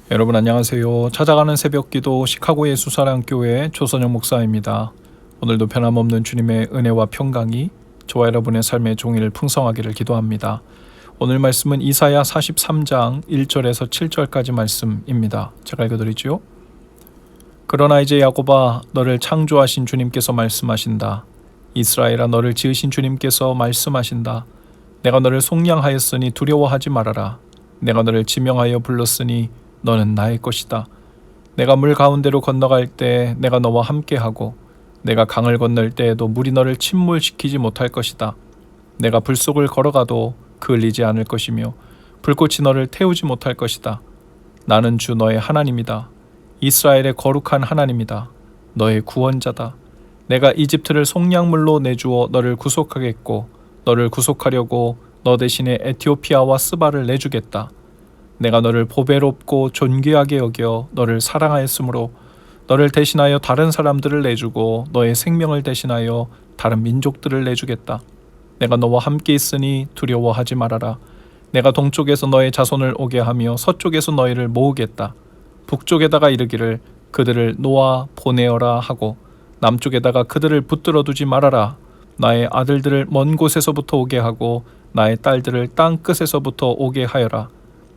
여러분 안녕하세요. 찾아가는 새벽기도 시카고 예수사랑교회 조선영 목사입니다. 오늘도 변함없는 주님의 은혜와 평강이 저와 여러분의 삶의 종일 풍성하기를 기도합니다. 오늘 말씀은 이사야 43장 1절에서 7절까지 말씀입니다. 제가 읽어드리죠. 그러나 이제 야곱아, 너를 창조하신 주님께서 말씀하신다. 이스라엘아, 너를 지으신 주님께서 말씀하신다. 내가 너를 속량하였으니 두려워하지 말아라. 내가 너를 지명하여 불렀으니 너는 나의 것이다. 내가 물 가운데로 건너갈 때 내가 너와 함께하고 내가 강을 건널 때에도 물이 너를 침몰시키지 못할 것이다. 내가 불 속을 걸어가도 그을리지 않을 것이며 불꽃이 너를 태우지 못할 것이다. 나는 주 너의 하나님이다. 이스라엘의 거룩한 하나님이다. 너의 구원자다. 내가 이집트를 속량물로 내주어 너를 구속하겠고 너를 구속하려고 너 대신에 에티오피아와 스바를 내주겠다. 내가 너를 보배롭고 존귀하게 여겨 너를 사랑하였으므로 너를 대신하여 다른 사람들을 내주고 너의 생명을 대신하여 다른 민족들을 내주겠다. 내가 너와 함께 있으니 두려워하지 말아라. 내가 동쪽에서 너의 자손을 오게 하며 서쪽에서 너희를 모으겠다. 북쪽에다가 이르기를 그들을 놓아 보내어라 하고 남쪽에다가 그들을 붙들어 두지 말아라. 나의 아들들을 먼 곳에서부터 오게 하고 나의 딸들을 땅 끝에서부터 오게 하여라.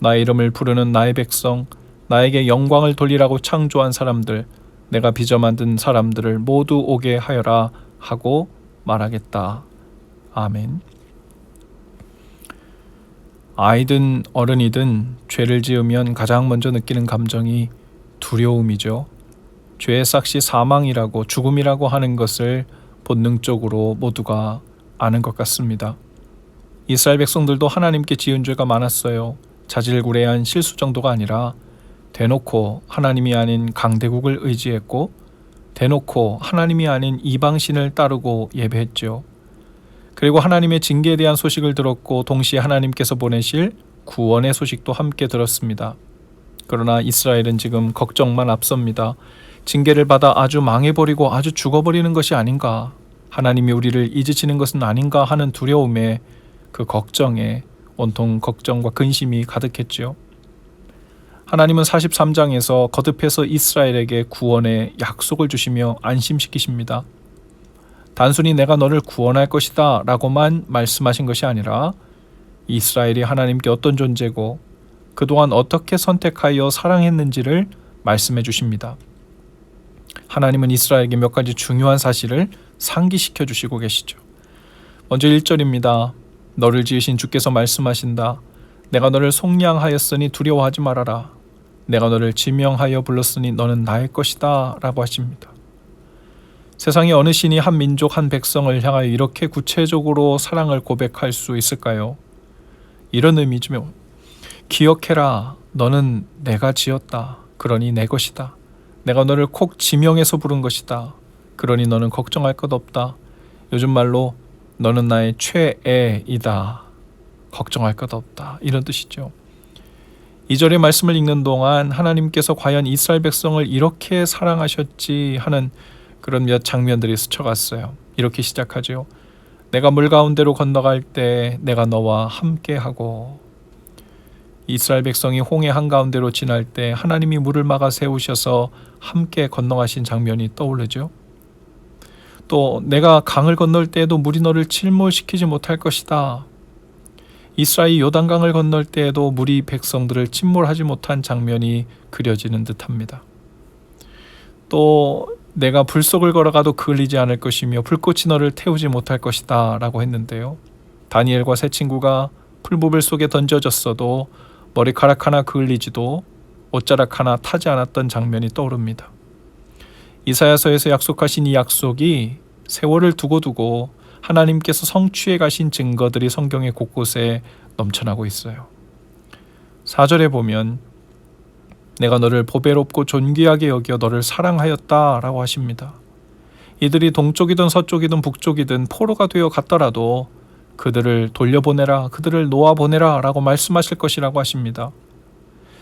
나의 이름을 부르는 나의 백성, 나에게 영광을 돌리라고 창조한 사람들, 내가 빚어 만든 사람들을 모두 오게 하여라 하고 말하겠다. 아멘. 아이든 어른이든 죄를 지으면 가장 먼저 느끼는 감정이 두려움이죠. 죄의 삭시 사망이라고 죽음이라고 하는 것을 본능적으로 모두가 아는 것 같습니다. 이스라엘 백성들도 하나님께 지은 죄가 많았어요. 자질구레한 실수 정도가 아니라 대놓고 하나님이 아닌 강대국을 의지했고 대놓고 하나님이 아닌 이방신을 따르고 예배했죠. 그리고 하나님의 징계에 대한 소식을 들었고 동시에 하나님께서 보내실 구원의 소식도 함께 들었습니다. 그러나 이스라엘은 지금 걱정만 앞섭니다. 징계를 받아 아주 망해버리고 아주 죽어버리는 것이 아닌가, 하나님이 우리를 잊으시는 것은 아닌가 하는 두려움에, 그 걱정에 온통 걱정과 근심이 가득했지요. 하나님은 43장에서 거듭해서 이스라엘에게 구원의 약속을 주시며 안심시키십니다. 단순히 내가 너를 구원할 것이다 라고만 말씀하신 것이 아니라 이스라엘이 하나님께 어떤 존재고 그동안 어떻게 선택하여 사랑했는지를 말씀해 주십니다. 하나님은 이스라엘에게 몇 가지 중요한 사실을 상기시켜 주시고 계시죠. 먼저 1절입니다. 너를 지으신 주께서 말씀하신다. 내가 너를 속량하였으니 두려워하지 말아라. 내가 너를 지명하여 불렀으니 너는 나의 것이다 라고 하십니다. 세상에 어느 신이 한 민족 한 백성을 향하여 이렇게 구체적으로 사랑을 고백할 수 있을까요? 이런 의미죠. 기억해라. 너는 내가 지었다. 그러니 내 것이다. 내가 너를 콕 지명해서 부른 것이다. 그러니 너는 걱정할 것 없다. 요즘 말로 너는 나의 최애이다. 걱정할 것 없다. 이런 뜻이죠. 2절의 말씀을 읽는 동안 하나님께서 과연 이스라엘 백성을 이렇게 사랑하셨지 하는 그런 몇 장면들이 스쳐갔어요. 이렇게 시작하죠. 내가 물 가운데로 건너갈 때 내가 너와 함께하고, 이스라엘 백성이 홍해 한가운데로 지날 때 하나님이 물을 막아 세우셔서 함께 건너가신 장면이 떠오르죠. 또 내가 강을 건널 때에도 물이 너를 침몰시키지 못할 것이다. 이스라엘이 요단강을 건널 때에도 물이 백성들을 침몰하지 못한 장면이 그려지는 듯합니다. 또 내가 불 속을 걸어가도 그을리지 않을 것이며 불꽃이 너를 태우지 못할 것이다 라고 했는데요. 다니엘과 세 친구가 풀무불 속에 던져졌어도 머리카락 하나 그을리지도 옷자락 하나 타지 않았던 장면이 떠오릅니다. 이사야서에서 약속하신 이 약속이 세월을 두고 하나님께서 성취해 가신 증거들이 성경의 곳곳에 넘쳐나고 있어요. 4절에 보면 내가 너를 보배롭고 존귀하게 여겨 너를 사랑하였다 라고 하십니다. 이들이 동쪽이든 서쪽이든 북쪽이든 포로가 되어 갔더라도 그들을 돌려보내라, 그들을 놓아보내라 라고 말씀하실 것이라고 하십니다.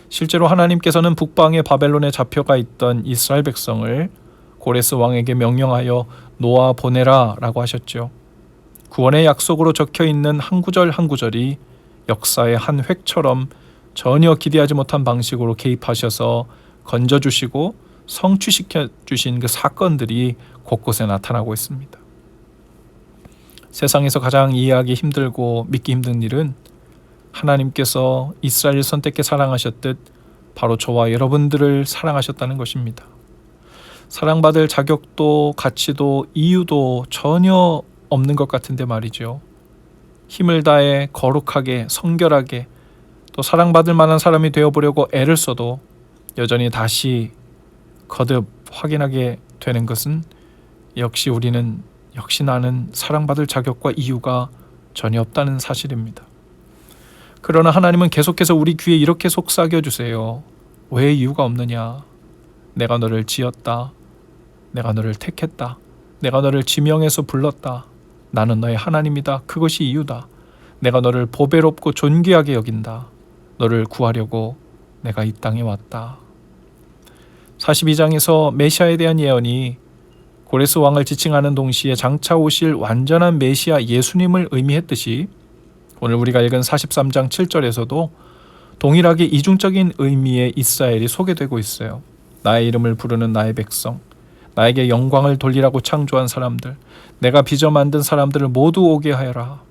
실제로 하나님께서는 북방의 바벨론에 잡혀가 있던 이스라엘 백성을 고레스 왕에게 명령하여 놓아보내라 라고 하셨죠. 구원의 약속으로 적혀있는 한 구절 한 구절이 역사의 한 획처럼 전혀 기대하지 못한 방식으로 개입하셔서 건져주시고 성취시켜 주신 그 사건들이 곳곳에 나타나고 있습니다. 세상에서 가장 이해하기 힘들고 믿기 힘든 일은 하나님께서 이스라엘을 선택해 사랑하셨듯 바로 저와 여러분들을 사랑하셨다는 것입니다. 사랑받을 자격도 가치도 이유도 전혀 없는 것 같은데 말이죠. 힘을 다해 거룩하게 성결하게 또 사랑받을 만한 사람이 되어보려고 애를 써도 여전히 다시 거듭 확인하게 되는 것은 역시 나는 사랑받을 자격과 이유가 전혀 없다는 사실입니다. 그러나 하나님은 계속해서 우리 귀에 이렇게 속삭여 주세요. 왜 이유가 없느냐? 내가 너를 지었다. 내가 너를 택했다. 내가 너를 지명해서 불렀다. 나는 너의 하나님이다. 그것이 이유다. 내가 너를 보배롭고 존귀하게 여긴다. 너를 구하려고 내가 이 땅에 왔다. 42장에서 메시아에 대한 예언이 고레스 왕을 지칭하는 동시에 장차 오실 완전한 메시아 예수님을 의미했듯이 오늘 우리가 읽은 43장 7절에서도 동일하게 이중적인 의미의 이스라엘이 소개되고 있어요. 나의 이름을 부르는 나의 백성, 나에게 영광을 돌리라고 창조한 사람들, 내가 빚어 만든 사람들을 모두 오게 하여라.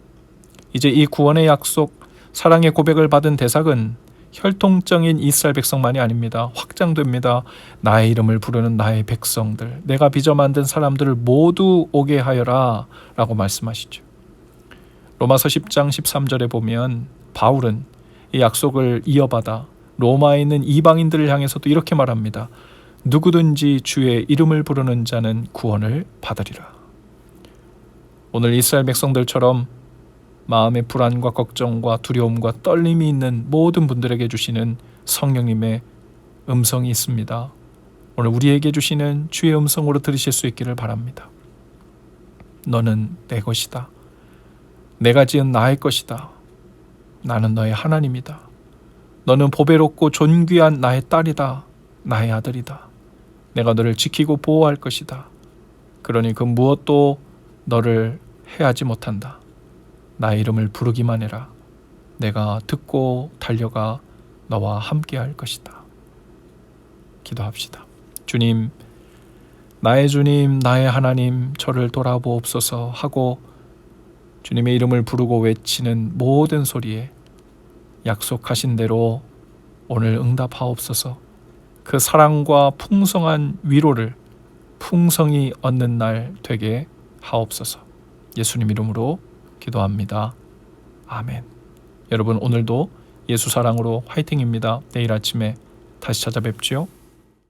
이제 이 구원의 약속, 사랑의 고백을 받은 대상은 혈통적인 이스라엘 백성만이 아닙니다. 확장됩니다. 나의 이름을 부르는 나의 백성들, 내가 빚어 만든 사람들을 모두 오게 하여라 라고 말씀하시죠. 로마서 10장 13절에 보면 바울은 이 약속을 이어받아 로마에 있는 이방인들을 향해서도 이렇게 말합니다. 누구든지 주의 이름을 부르는 자는 구원을 받으리라. 오늘 이스라엘 백성들처럼 마음의 불안과 걱정과 두려움과 떨림이 있는 모든 분들에게 주시는 성령님의 음성이 있습니다. 오늘 우리에게 주시는 주의 음성으로 들으실 수 있기를 바랍니다. 너는 내 것이다. 내가 지은 나의 것이다. 나는 너의 하나님이다. 너는 보배롭고 존귀한 나의 딸이다. 나의 아들이다. 내가 너를 지키고 보호할 것이다. 그러니 그 무엇도 너를 해하지 못한다. 나의 이름을 부르기만 해라. 내가 듣고 달려가 너와 함께 할 것이다. 기도합시다. 주님, 나의 하나님, 저를 돌아보옵소서 하고 주님의 이름을 부르고 외치는 모든 소리에 약속하신 대로 오늘 응답하옵소서. 그 사랑과 풍성한 위로를 풍성히 얻는 날 되게 하옵소서. 예수님 이름으로 기도합니다. 아멘. 여러분 오늘도 예수 사랑으로 화이팅입니다. 내일 아침에 다시 찾아뵙지요.